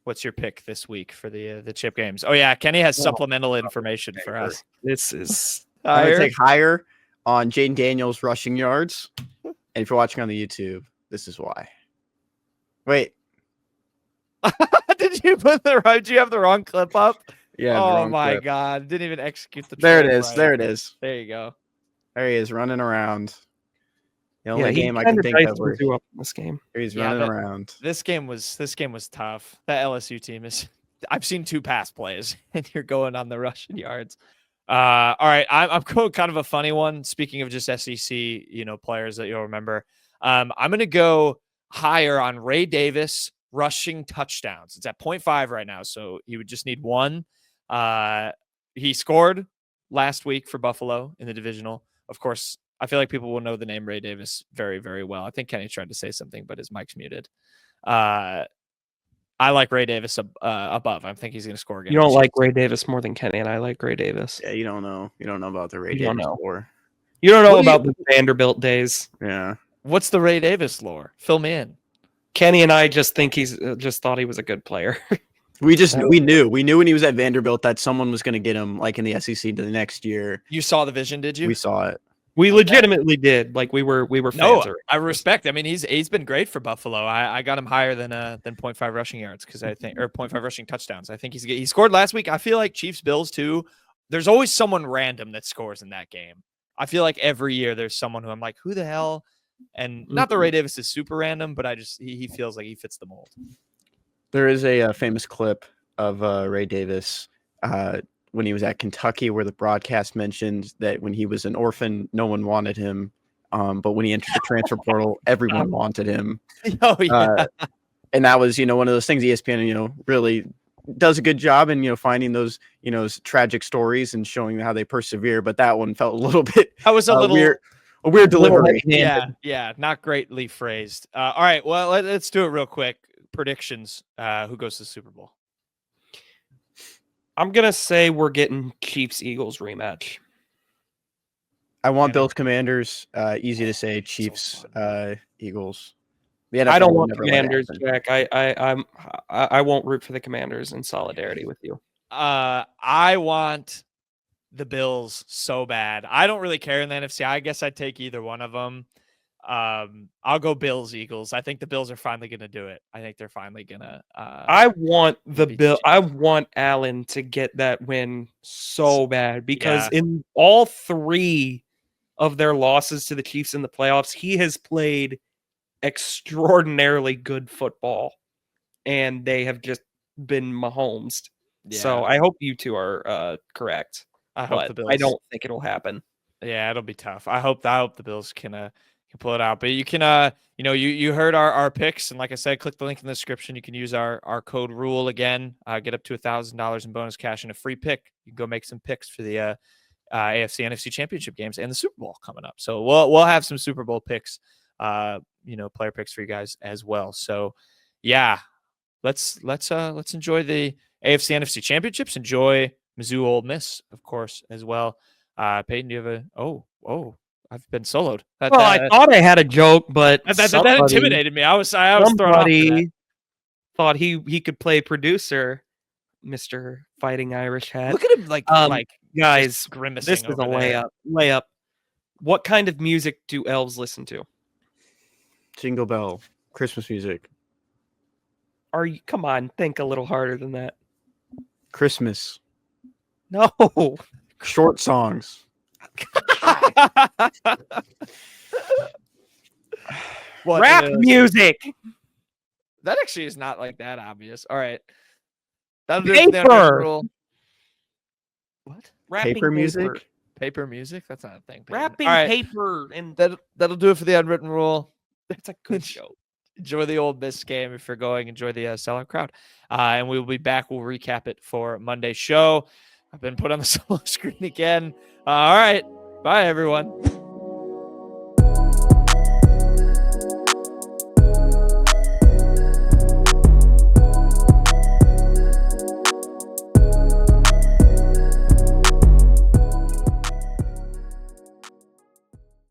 what's your pick this week for the chip games? Oh yeah, Kenny has supplemental information for us. This is I'm going to take higher on Jaden Daniels rushing yards. And if you're watching on the YouTube, this is why. Wait. Did you have the wrong clip up? Yeah. Oh my God. Didn't even execute the There it troll is. right. There it is. There you go. There he is running around. The only he game I can think of where Mizzou up in this game. he's running around. This game was tough. That LSU team is. I've seen 2 pass plays, and you're going on the rushing yards. All right, I'm going kind of a funny one. Speaking of just SEC, players that you'll remember, I'm going to go higher on Ray Davis rushing touchdowns. It's at 0.5 right now, so he would just need 1. He scored last week for Buffalo in the divisional. Of course, I feel like people will know the name Ray Davis very, very well. I think Kenny tried to say something, but his mic's muted. I like Ray Davis above. I think he's going to score again. You don't like Ray Davis more than Kenny, and I like Ray Davis. Yeah, you don't know. You don't know about the Ray Davis lore. You don't know about the Vanderbilt days. Yeah. What's the Ray Davis lore? Fill me in. Kenny and I just think he's just thought he was a good player. We knew when he was at Vanderbilt that someone was going to get him like in the SEC to the next year. You saw the vision, did you? We saw it. We legitimately did. Like we were fans. No, I respect. I mean, he's been great for Buffalo. I got him higher than 0.5 rushing yards because I think, or 0.5 rushing touchdowns. I think he scored last week. I feel like Chiefs Bills too. There's always someone random that scores in that game. I feel like every year there's someone who I'm like, who the hell? And not that Ray Davis is super random, but he feels like he fits the mold. There is a famous clip of Ray Davis when he was at Kentucky, where the broadcast mentioned that when he was an orphan, no one wanted him. But when he entered the transfer portal, everyone wanted him. Oh, yeah. And that was, one of those things ESPN, really does a good job in, finding those, tragic stories and showing how they persevere. But that one felt a little bit that was a weird delivery. Yeah. Not greatly phrased. All right. Well, let's do it real quick. Predictions. Who goes to the Super Bowl? I'm going to say we're getting Chiefs-Eagles rematch. I want Bills Commanders. Easy to say. Chiefs Eagles. I don't want Commanders, Jack. I won't root for the Commanders in solidarity with you. I want the Bills so bad. I don't really care in the NFC. I guess I'd take either one of them. I'll go Bills Eagles. I think the Bills are finally going to do it. I think they're finally going to I want I want Allen to get that win so bad because in all 3 of their losses to the Chiefs in the playoffs, he has played extraordinarily good football and they have just been Mahomes. Yeah. So I hope you two are correct. I hope the Bills. I don't think it'll happen. Yeah, it'll be tough. I hope the Bills can pull it out. But you can, you heard our picks. And like I said, click the link in the description. You can use our code RULE again, get up to $1,000 in bonus cash and a free pick. You can go make some picks for the AFC, NFC championship games and the Super Bowl coming up. So we'll have some Super Bowl picks, player picks for you guys as well. So yeah, let's enjoy the AFC, NFC championships. Enjoy Mizzou, Ole Miss, of course, as well. Payton, do you have I've been soloed. I thought I had a joke, but that intimidated me. I was thrown off. Somebody thought he could play producer, Mr. Fighting Irish Hat. Look at him, like guys, grimacing. This is a layup. What kind of music do elves listen to? Jingle bell, Christmas music. Are you? Come on, think a little harder than that. Christmas. No. Short songs. What Rap is- music. That actually is not like that obvious. All right. That'll do it for the Paper. unwritten rule. What? Rapping Paper music. Paper music? That's not a thing. Payton. Rapping All right. paper, and That'll do it for the unwritten rule. that's a good show. Enjoy the Ole Miss game if you're going. Enjoy the sellout crowd. And we will be back. We'll recap it for Monday's show. I've been put on the solo screen again. All right. Bye, everyone.